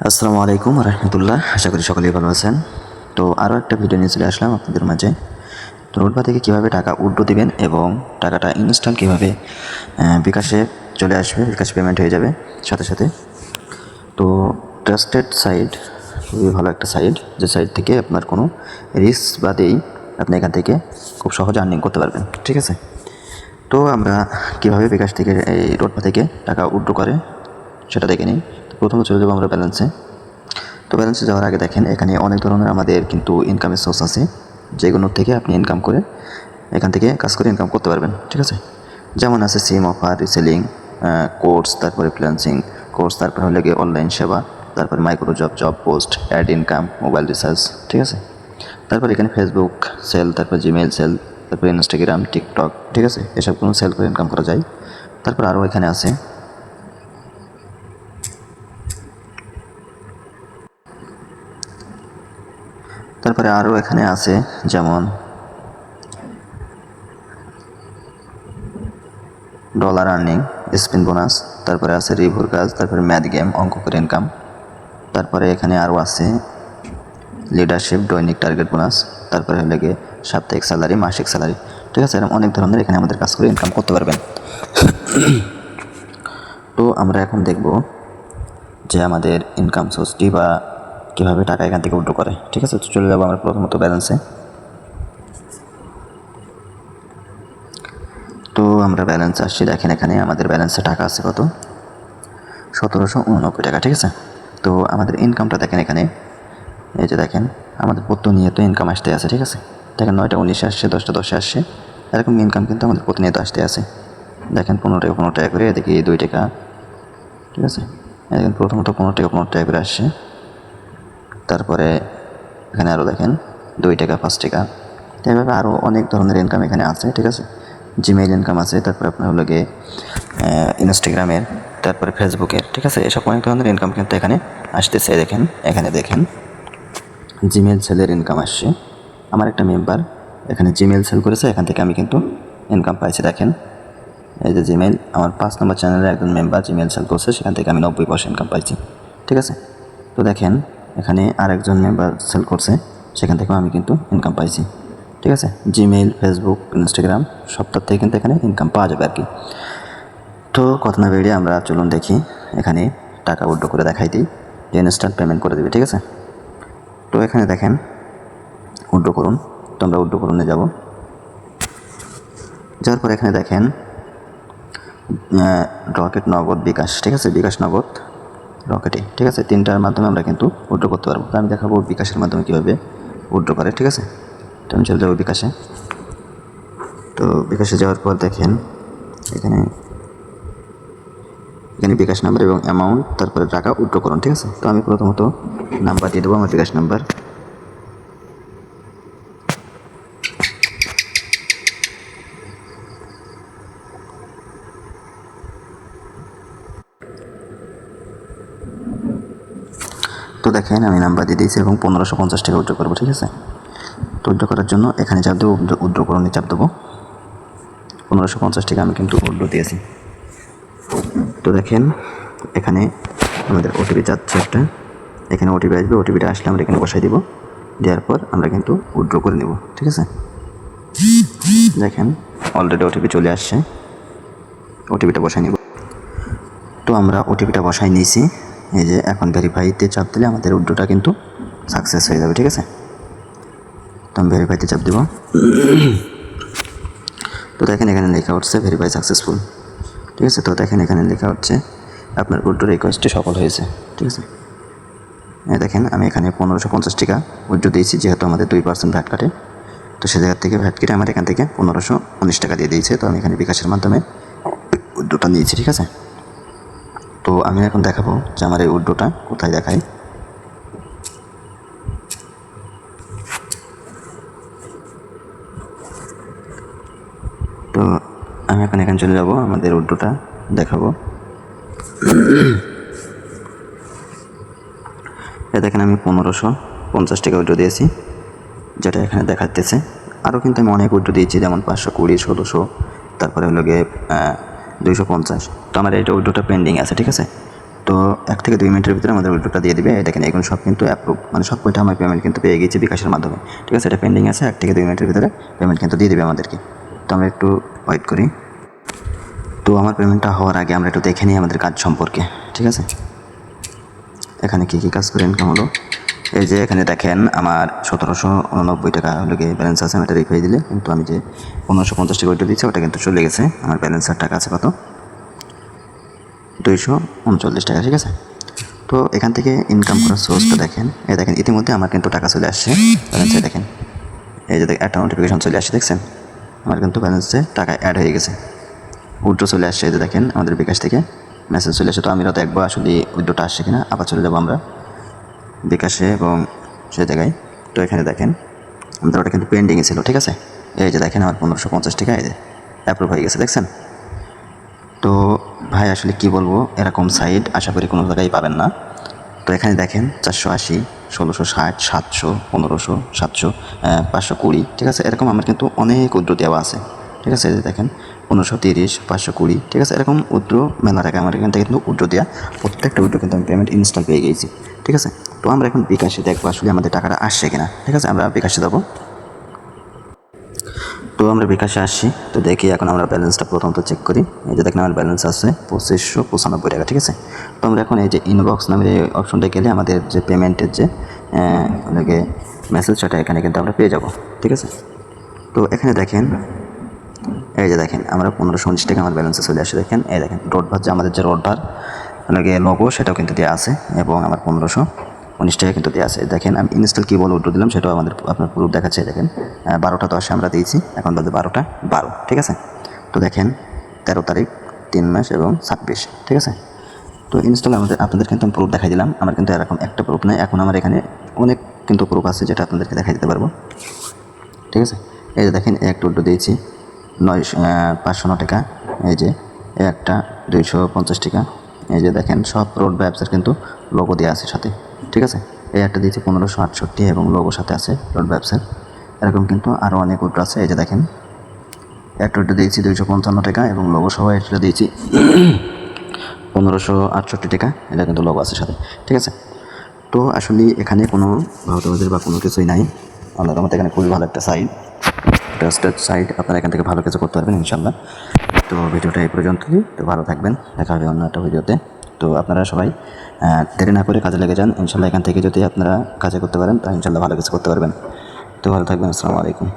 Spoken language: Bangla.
আসসালামু আলাইকুম রহমতুল্লাহ। আশা করি সকলেই ভালো আছেন। তো আরও একটা ভিডিও নিয়ে চলে আসলাম আপনাদের মাঝে। তো নোটপা থেকে কীভাবে টাকা উইথড্র দিবেন এবং টাকাটা ইনস্ট্যান্ট কীভাবে বিকাশে চলে আসবে, বিকাশ পেমেন্ট হয়ে যাবে সাথে সাথে। তো ট্রাস্টেড সাইট খুবই ভালো একটা সাইট, যে সাইট থেকে আপনার কোনো রিস্ক বাদেই আপনি এখান থেকে খুব সহজে আর্নিং করতে পারবেন, ঠিক আছে। তো আমরা কীভাবে বিকাশ থেকে এই নোটপা থেকে টাকা উইথড্র করে সেটা দেখে নিই। প্রথমে চলে যাবো আমরা ব্যালেন্সে। তো ব্যালেন্সে যাওয়ার আগে দেখেন এখানে অনেক ধরনের আমাদের কিন্তু ইনকামের সোর্স আছে, যেগুলোর থেকে আপনি ইনকাম করে এখান থেকে কাজ করে ইনকাম করতে পারবেন, ঠিক আছে। যেমন আছে সিম অফার, রিসেলিং, কোর্স, তারপরে ফ্রিল্যান্সিং কোর্স, তারপরে হলে গিয়ে অনলাইন সেবা, তারপরে micro job, job post, ad income, mobile recharge, ঠিক আছে। তারপর এখানে ফেসবুক সেল, তারপর জিমেল সেল, তারপরে ইনস্টাগ্রাম, টিকটক, ঠিক আছে, এসব কোনো সেল করে ইনকাম করা যায়। তারপর আরও এখানে আছে যেমন ডলার আর্নিং, স্পিন বোনাস, তারপরে আছে রিভিউর কাজ, তারপরে ম্যাথ গেম, অঙ্ক করে ইনকাম। তারপরে এখানে আরও আছে লিডারশিপ, দৈনিক টার্গেট বোনাস, তারপরে হলে গিয়ে সাপ্তাহিক স্যালারি, মাসিক স্যালারি, ঠিক আছে। এরকম অনেক ধরনের এখানে আমাদের কাজ করে ইনকাম করতে পারবেন। তো আমরা এখন দেখব যে আমাদের ইনকাম সোর্সটি বা কীভাবে টাকা এখান থেকে উইথড্র করে, ঠিক আছে। তো চলে যাবো আমরা প্রথমত ব্যালেন্সে। তো আমরা ব্যালেন্স আসছি, দেখেন এখানে আমাদের ব্যালেন্সে টাকা আছে কত, 1789 টাকা, ঠিক আছে। তো আমাদের ইনকামটা দেখেন এখানে, এই যে দেখেন আমাদের প্রতিনিয়ত ইনকাম আসতে আছে, ঠিক আছে। দেখেন 9টা 19 আসছে, 10টা 10 আসছে, এরকম ইনকাম কিন্তু আমাদের প্রতিনিয়ত আসতে আছে। দেখেন 15 টাকা 15 টাকা করে, এদিকে 2 টাকা, ঠিক আছে। দেখেন প্রথমত 15 টাকা 15 টাকা করে আসছে, তারপরে এখানে আরও দেখেন 2 টাকা 5 টাকা, এভাবে আরও অনেক ধরনের ইনকাম এখানে আছে, ঠিক আছে। জিমেইল ইনকাম আছে, তারপরে আপনার হলো গিয়ে ইনস্টাগ্রামের, তারপরে ফেসবুকের, ঠিক আছে। এসব অনেক ধরনের ইনকাম কিন্তু এখানে আসতেছে। দেখেন এখানে দেখেন জিমেল সেলের ইনকাম আসছে। আমার একটা মেম্বার এখানে জিমেল সেল করেছে, এখান থেকে আমি কিন্তু ইনকাম পাইছি। দেখেন এই যে জিমেল, আমার 5 নম্বর চ্যানেলের একজন মেম্বার জিমেল সেল করছে, সেখান থেকে আমি 90% ইনকাম পাইছি, ঠিক আছে। তো দেখেন এখানে আরেকজন মেম্বার সেল করছে, সেখান থেকেও আমি কিন্তু ইনকাম পাইছি, ঠিক আছে। জিমেইল, ফেসবুক, ইনস্টাগ্রাম সবটার থেকে কিন্তু এখানে ইনকাম পাওয়া যাবে আর কি। তো কথা না বেরিয়ে আমরা চলুন দেখি এখানে টাকা উইথড্র করে দেখাই দিই, যে ইনস্ট্যান্ট পেমেন্ট করে দেবে, ঠিক আছে। তো এখানে দেখেন উইথড্র করুন, তো আমরা উইথড্র করুনে যাব। যাওয়ার পর এখানে দেখেন রকেট, নগদ, বিকাশ, ঠিক আছে। বিকাশ, নগদ, রকেটে, ঠিক আছে। তিনটার মাধ্যমে আমরা কিন্তু উইথড্র করতে পারবো। তো আমি দেখাবো বিকাশের মাধ্যমে কীভাবে উইথড্র করে, ঠিক আছে। তো আমি চলে যাবো বিকাশে। তো বিকাশে যাওয়ার পর দেখেন এখানে বিকাশ নাম্বার এবং অ্যামাউন্ট, তারপরে টাকা উইথড্র করুন, ঠিক আছে। তো আমি প্রথমত নাম্বার দিয়ে দেবো, আমার বিকাশ নাম্বার। তো দেখেন আমি নাম্বার দিয়ে দিয়েছি এবং 1550 টাকা উইথড্র করবো, ঠিক আছে। তো উইথড্র করার জন্য এখানে চাপ দেবো, উইথড্র করুন চাপ দেবো। 1550 টাকা আমি কিন্তু উইথড্র দিয়েছি। তো দেখেন এখানে আমাদের ওটিপি যাচ্ছে একটা, এখানে ওটিপি আসবে, ওটিপিটা আসলে আমরা এখানে বসাই দিব, দেওয়ার পর আমরা কিন্তু উইথড্র করে নেব, ঠিক আছে। দেখেন অলরেডি ওটিপি চলে আসছে, ওটিপিটা বসাই নেব। তো আমরা ওটিপিটা বসাই নিয়েছি, এই যে এখন ভেরিফাইতে চাপ দিলে আমাদের উইথড্রটা কিন্তু সাকসেস হয়ে যাবে, ঠিক আছে। তো আমি ভেরিফাইতে চাপ দেব। তো দেখেন এখানে লেখা উঠছে ভেরিফাই সাকসেসফুল, ঠিক আছে। তো দেখেন এখানে লেখা হচ্ছে আপনার উইথড্র রিকোয়েস্টটি সফল হয়েছে, ঠিক আছে। দেখেন আমি এখানে 1550 টাকা উইথড্র দিয়েছি, যেহেতু আমাদের 2% ভ্যাট কাটে, তো সে জায়গার থেকে ভ্যাট কেটে আমার এখান থেকে 1519 টাকা দিয়ে দিয়েছে। তো আমি এখানে বিকাশের মাধ্যমে উইথড্রটা নিয়েছি, ঠিক আছে। তো আমি এখন দেখাবো যে আমার এই উইথড্রটা কোথায় দেখায়। তো আমি এখন এখানে চলে যাব, আমাদের উইথড্রটা দেখাবো। দেখেন আমি 1550 টাকা উইথড্র দিয়েছি, যেটা এখানে দেখাতেছে। আরও কিন্তু আমি অনেক উইথড্র দিয়েছি, যেমন 520, 1600, তারপরে হলো গিয়ে 250। তো আমার এটা উইথড্রটা পেন্ডিং আছে, ঠিক আছে। তো তো 1 থেকে 2 মিনিটের ভিতরে আমাদের উইথড্রটা দিয়ে দিবে। এই দেখেন এগুলো সব কিন্তু অ্যাপ্রুভ, মানে সব কয়টা আমার পেমেন্ট কিন্তু পেয়ে গেছি বিকাশের মাধ্যমে। ঠিক আছে, এটা পেন্ডিং আছে, 1 থেকে 2 মিনিটের ভিতরে পেমেন্ট কিন্তু দিয়ে দিবে আমাদেরকে। তো আমরা একটু ওয়েট করি। তো আমার পেমেন্টটা হওয়ার আগে আমরা একটু দেখে নিই আমাদের কাজ সম্পর্কে। ঠিক আছে, এখানে কী কী কাজ করে ইনকাম হলো। এই যে এখানে দেখেন আমার 1789 টাকা হলো গিয়ে ব্যালেন্স আছে। আমি এটা রিফাই দিলে কিন্তু আমি যে 1550 টাকা ওইটা দিচ্ছি ওটা কিন্তু চলে গেছে। আমার ব্যালেন্সের টাকা আছে কত, 239 টাকা। ঠিক আছে, তো এখান থেকে ইনকাম করার সোর্সটা দেখেন। এই দেখেন ইতিমধ্যে আমার কিন্তু টাকা চলে আসছে ব্যালেন্সে। দেখেন এই যে একটা নোটিফিকেশন চলে আসছে, দেখছেন আমার কিন্তু ব্যালেন্সে টাকা অ্যাড হয়ে গেছে, উইথড্র চলে আসছে। এই যে দেখেন আমাদের বিকাশ থেকে মেসেজ চলে আসে। তো আমি তো একবার আসলে উইথড্রটা আসছে কিনা, আবার চলে যাবো আমরা বিকাশে এবং সে জায়গায়। তো এখানে দেখেন আমাদের ওটা কিন্তু পেন্ডিংয়ে ছিল। ঠিক আছে, এই যে দেখেন আমার 1550 টাকা এই যে অ্যাপ্রুভ হয়ে গেছে, দেখছেন। তো ভাই আসলে কি বলবো, এরকম সাইট আশা করি কোনো জায়গায় পাবেন না। তো এখানে দেখেন 480, 1660, 700, 1500, 700, 520। ঠিক আছে, এরকম আমার কিন্তু অনেক উইথড্র দেওয়া আছে। ঠিক আছে, এই যে দেখেন 1530, 520। ঠিক আছে, এরকম উইথড্র মেলা টাকা আমার এখান থেকে কিন্তু উইথড্র দেওয়া। প্রত্যেকটা উইথড্র কিন্তু আমি পেমেন্ট ইনস্টল পেয়ে গেছি। ঠিক আছে, তো আমরা এখন বিকাশে দেখবো আসলে আমাদের টাকাটা আসছে কিনা। ঠিক আছে, আমরা বিকাশে যাবো। তো আমরা বিকাশে আসছি, তো দেখি এখন আমরা ব্যালেন্সটা প্রথমত চেক করি। এই যে দেখেন আমার ব্যালেন্স আছে 2595 টাকা। ঠিক আছে, তো আমরা এখন এই যে ইনবক্স নামের এই অপশনটা গেলে আমাদের যে পেমেন্টের যে লাগে মেসেজটা এখানে কিন্তু আমরা পেয়ে যাব। ঠিক আছে, তো এখানে দেখেন এই যে দেখেন আমরা 1519 টাকা আমার ব্যালেন্সে চলে আসে। দেখেন এই দেখেন রোডভার যে আমাদের যে রোডভার লাগে লোগো সেটাও কিন্তু দেওয়া আছে এবং আমার 1519 টাকা কিন্তু দেওয়া আছে। দেখেন আমি ইনস্টল কী বলে উঠে দিলাম সেটাও আমাদের আপনার প্রুফ দেখাচ্ছে। দেখেন 12টা 10 আমরা দিয়েছি, এখন বলতে 12টা 12। ঠিক আছে, তো দেখেন 13 তারিখ 3 মাস এবং 26। ঠিক আছে, তো ইনস্টল আপনাদের কিন্তু আমি প্রুফ দেখাই দিলাম। আমার কিন্তু এরকম একটা প্রুফ নেই, এখন আমার এখানে অনেক কিন্তু প্রুফ আছে যেটা আপনাদেরকে দেখাই দিতে পারবো। ঠিক আছে, এই যে দেখেন একটা উল্টো দিয়েছি 509 টাকা। এই যে একটা 250 টাকা। এই যে দেখেন সব রোড ব্যবসার কিন্তু লোগো দেওয়া আছে সাথে। ঠিক আছে, এই একটা দিয়েছি 1568 এবং লোগো সাথে আছে রোড ব্যবসার। এরকম কিন্তু আরও অনেক উল্টো আছে। এই যে দেখেন একটা উল্টো দিয়েছি 255 টাকা এবং লোগো সহ একটা দিয়েছি 1568 টাকা। এটা কিন্তু লোগো আছে সাথে। ঠিক আছে, তো আসলে এখানে কোনো ভাওতাবাজির বা কোনো কিছুই নাই। আল্লাহর রহমতে এখানে খুবই ভালো একটা সাইট, ট্রাস্টেড সাইট। আপনারা এখান থেকে ভালো কিছু করতে পারবেন ইনশাল্লাহ। তো ভিডিওটা এই পর্যন্তই। তো ভালো থাকবেন, দেখা হবে অন্য একটা ভিডিওতে। তো আপনারা সবাই দেরি না করে কাজে লেগে যান ইনশাল্লাহ। এখান থেকে যদি আপনারা কাজে করতে পারেন তাহলে ইনশাল্লাহ ভালো কিছু করতে পারবেন। তো ভালো থাকবেন, আসসালামু আলাইকুম।